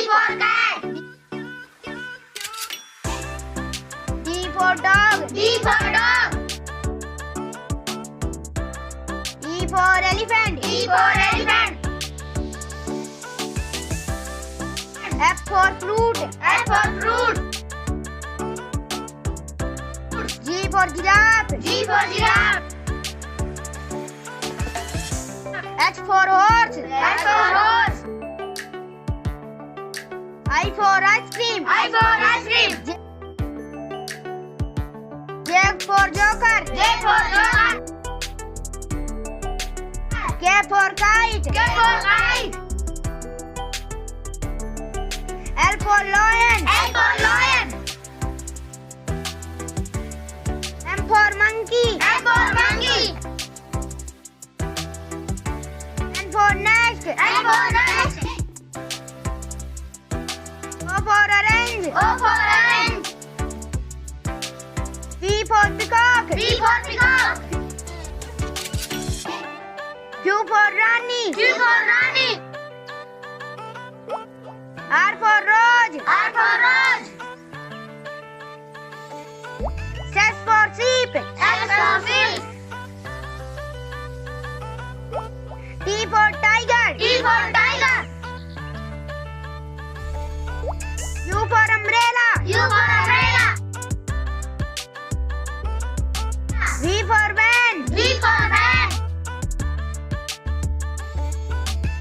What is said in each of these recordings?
for cat. D for dog. D for dog. E for elephant. E for elephant. F for fruit. F for fruit. G for giraffe. G for giraffe. H for horse. H for horse. I for ice cream. I for ice cream. J for joker. J for joker. K for kite. K for kite. L for lion. L for lion. M for monkey. M for monkey. N for nest. N for nest. O for orange. O for orange. P for peacock. P for peacock. Q for Rani. Q for Rani. R for Rose. R for rose. S for sheep. S for sheep. T for tiger. T for tiger. U for umbrella. U for umbrella. V for van. V for van.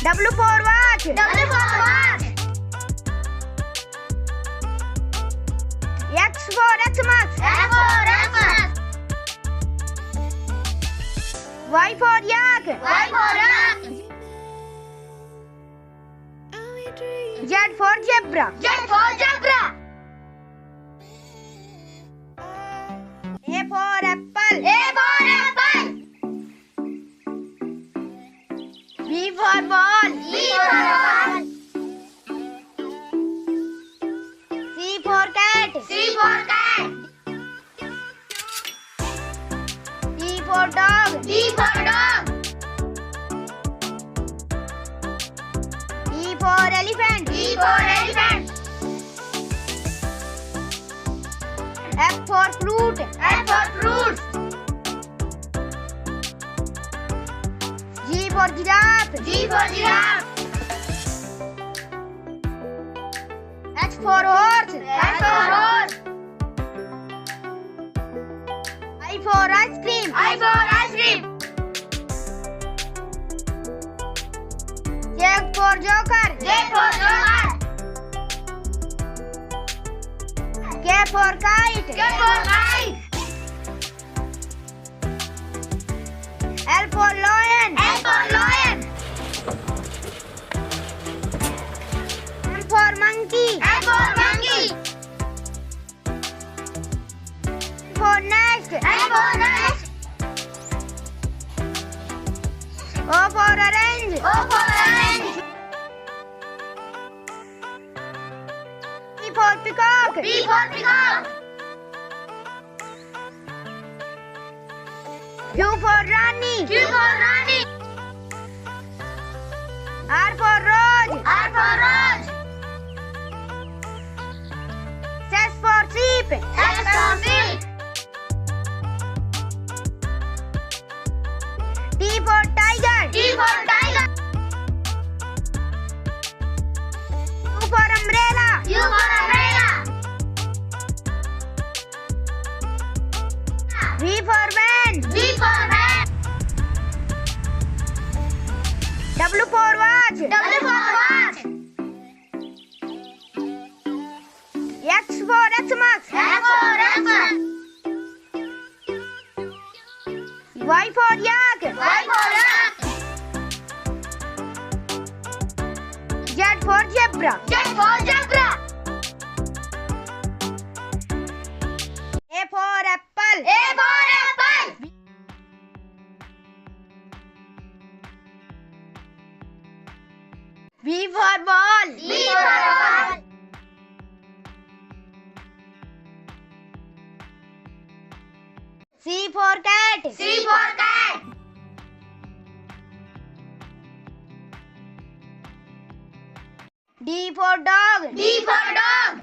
W for watch. W for watch. X for Xmas. X for Xmas. Y for yak. Y for yak. Z for zebra. Z for zebra. A for apple. A for apple. B for ball. B for ball. C for cat. C for cat. D for dog. D for dog. E for elephant. E for elephant. F for fruit. F for fruit. G for giraffe. G for giraffe. H for horse. H for horse. I for ice cream. I for ice cream. J for joker. J for joker. K for kite. K for kite. L for lion. L for lion. M for monkey. M for monkey. N for nest. N for nest. O for orange. O for orange. P for peacock. P for peacock. Q for Rani. Q for Rani. R for rose. R for rose. S for sheep. S for sheep. T for tiger. T for tiger. U for umbrella. U for umbrella. V for van. V for van. W for watch. W for watch. X for Xmas. X for Xmas. Y for yak. Y for yak. Z for zebra. Z for zebra. A for apple. A for apple. B for ball. B for ball. C for cat. C for cat. D for dog. D for dog.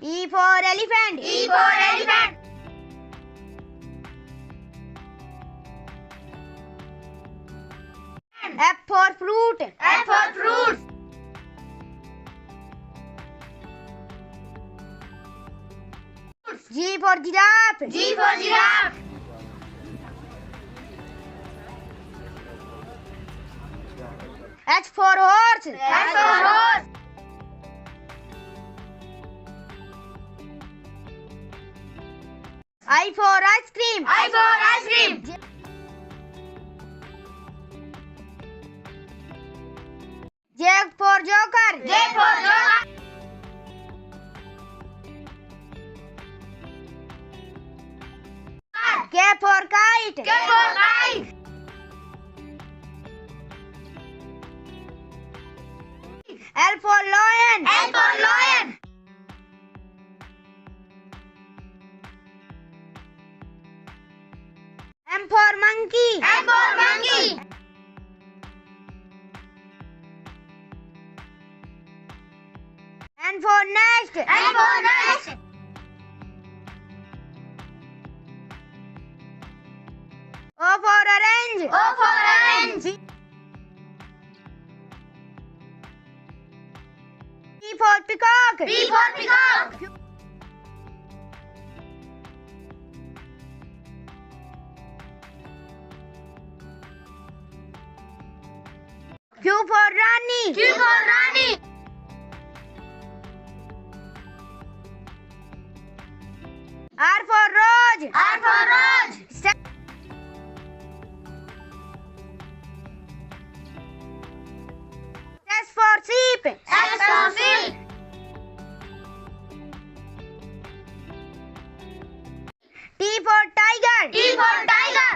E for elephant. E for elephant. F for fruit. F for fruit. G for giraffe. G for giraffe. H for horse. H for horse. I for ice cream. I for ice cream. J for joker. J for joker. K for kite. K for kite. L for lion. L for lion. M for monkey. M for monkey. N for nest. N for nest. O for orange. O for orange. P for peacock. P for peacock. Q for Rani. Q for Rani. R for Rose. R for rose. S for sheep. S for sheep. T for tiger. T for tiger.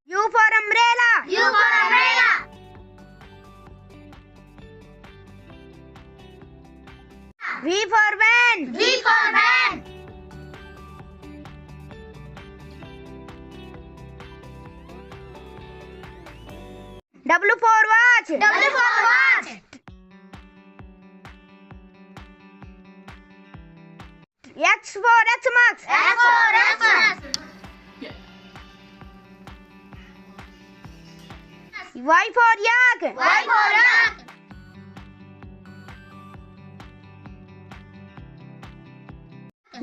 U for umbrella. U for umbrella. V for van. V for van. W for watch. W for watch. X for Xmas. X for Xmas. Y for yak. Y for yak.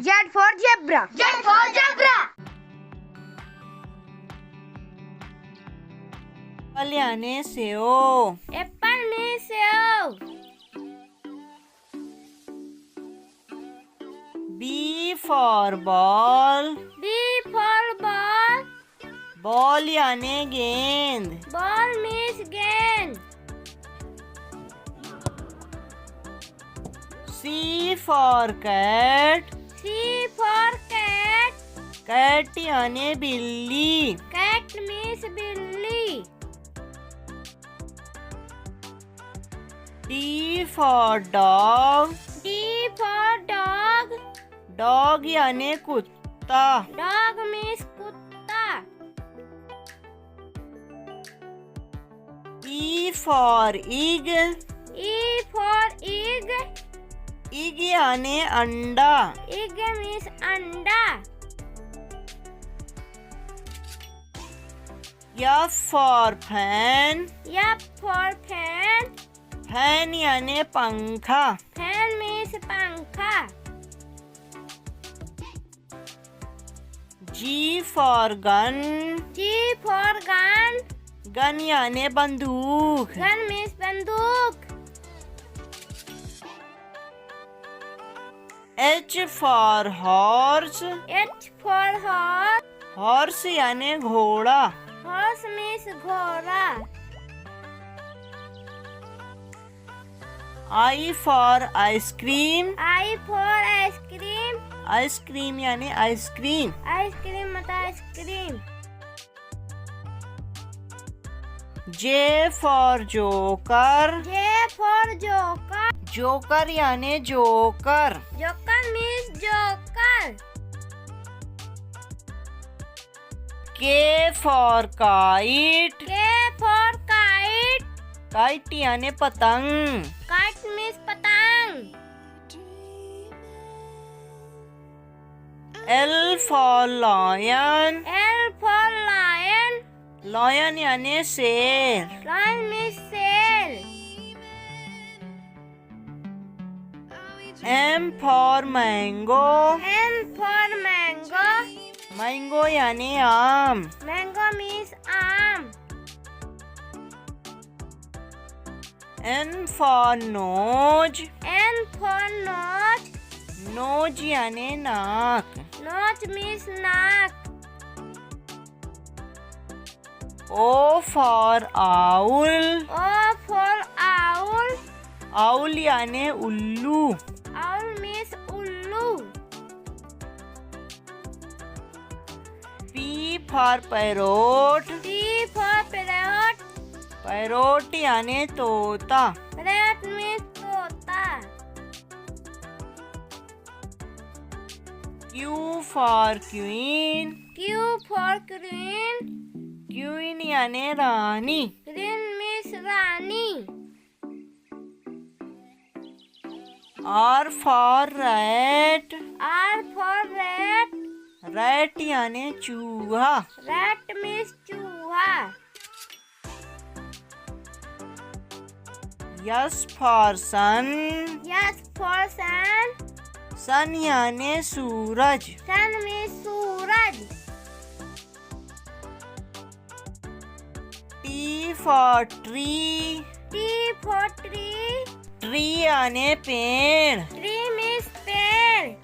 Z for zebra. Z for zebra. Apple यानी save. Apple में save. B for ball. B for ball. Ball यानी गेंद. Ball means गेंद. C for cat. C for cat. Cat यानी बिल्ली. Cat means बिल्ली. D for dog. D for dog. Dog यानी कुत्ता. Dog means कुत्ता. E for egg. E for egg. Egg यानी अंडा. Egg means अंडा. F for fan. F for fan. Fan यानी पंखा. Fan means पंखा. G for gun. G for gun. Gun यानी बंदूक. Gun means बंदूक. H for horse. H for horse. Horse यानी घोड़ा. Horse means घोड़ा. I for ice cream. I for ice cream. Ice cream यानी आइसक्रीम. Ice cream मतलब ice cream. J for joker. J for joker. Joker यानी joker. Joker means joker. K for kite. K for kite. Kite यानी पतंग. Kite means पतंग. L for lion. L for lion. Lion यानी शेर. Lion means शेर. M for mango. M for mango. Mango यानी आम. Mango means आम. N for nose. N for nose. Nose यानी नाक. Nose means नाक. O for owl. O for owl. Owl यानी उल्लू. Owl means उल्लू. P for parrot. P for parrot. Parrot यानी तोता. Parrot means तोता. Q for queen. Q for queen. Queen यानी रानी. Queen means Rani. R for rat. R for rat. Rat यानी चूहा. Rat means चूहा. S for sun. S for sun. Sun यानी सूरज. Sun means Suraj. T for tree. T for tree. Tree यानी पेड़. Tree means पेड़.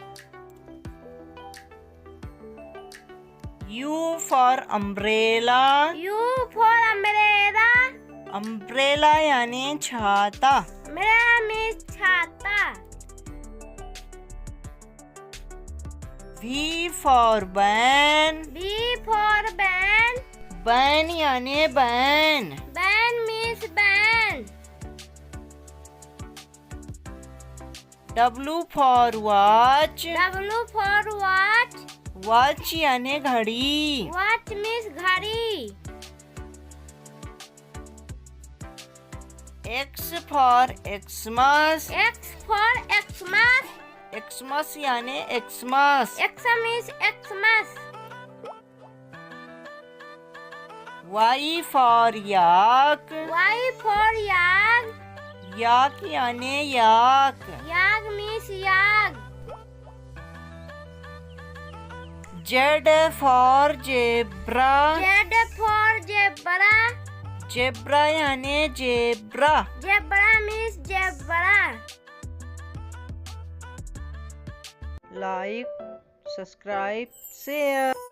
U for umbrella. U for umbrella. Umbrella यानी छाता. Umbrella means छाता. V for van. B for ban. Ban यानी ban. Ban means ban. W for watch. W for watch. Watch यानी घड़ी. Watch means घड़ी. X for Xmas. X for Xmas. Xmas यानी Xmas. X means Xmas. Y for yak. Y for yak. Yak यानी याक. Yak means yak. Z for zebra. Z for zebra. Zebra यानी zebra. Zebra means zebra. Like, subscribe, share.